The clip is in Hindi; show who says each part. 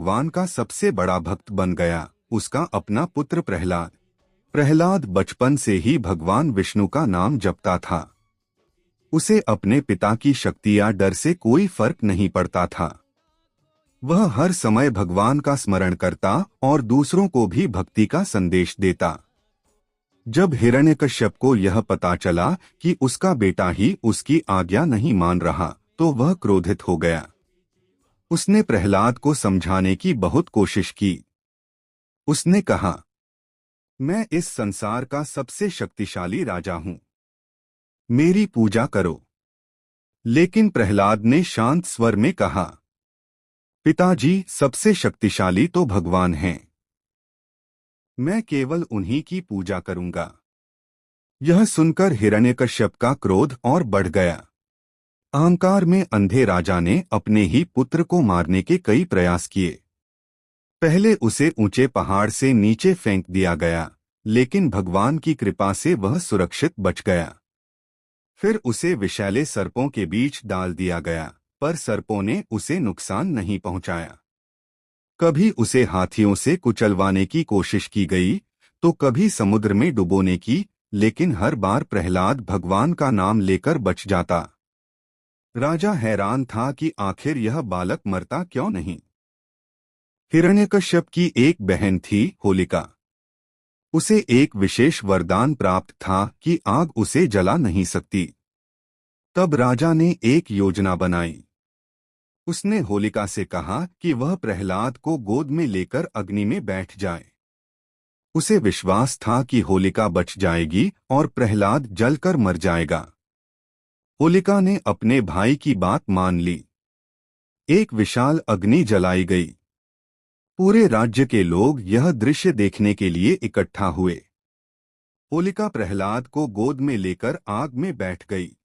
Speaker 1: भगवान का सबसे बड़ा भक्त बन गया, उसका अपना पुत्र प्रहलाद। प्रहलाद बचपन से ही भगवान विष्णु का नाम जपता था। उसे अपने पिता की शक्ति या डर से कोई फर्क नहीं पड़ता था। वह हर समय भगवान का स्मरण करता और दूसरों को भी भक्ति का संदेश देता। जब हिरण्यकश्यप को यह पता चला कि उसका बेटा ही उसकी आज्ञा नहीं मान रहा, तो वह क्रोधित हो गया। उसने प्रहलाद को समझाने की बहुत कोशिश की। उसने कहा, मैं इस संसार का सबसे शक्तिशाली राजा हूँ, मेरी पूजा करो। लेकिन प्रहलाद ने शांत स्वर में कहा, पिताजी, सबसे शक्तिशाली तो भगवान हैं। मैं केवल उन्हीं की पूजा करूंगा। यह सुनकर हिरण्यकश्यप का क्रोध और बढ़ गया। अहंकार में अंधे राजा ने अपने ही पुत्र को मारने के कई प्रयास किए। पहले उसे ऊंचे पहाड़ से नीचे फेंक दिया गया, लेकिन भगवान की कृपा से वह सुरक्षित बच गया। फिर उसे विषैले सर्पों के बीच डाल दिया गया, पर सर्पों ने उसे नुकसान नहीं पहुंचाया। कभी उसे हाथियों से कुचलवाने की कोशिश की गई, तो कभी समुद्र में डुबोने की, लेकिन हर बार प्रहलाद भगवान का नाम लेकर बच जाता। राजा हैरान था कि आखिर यह बालक मरता क्यों नहीं। हिरण्यकश्यप की एक बहन थी, होलिका। उसे एक विशेष वरदान प्राप्त था कि आग उसे जला नहीं सकती। तब राजा ने एक योजना बनाई। उसने होलिका से कहा कि वह प्रहलाद को गोद में लेकर अग्नि में बैठ जाए। उसे विश्वास था कि होलिका बच जाएगी और प्रहलाद जलकर मर जाएगा। होलिका ने अपने भाई की बात मान ली। एक विशाल अग्नि जलाई गई। पूरे राज्य के लोग यह दृश्य देखने के लिए इकट्ठा हुए। होलिका प्रहलाद को गोद में लेकर आग में बैठ गई।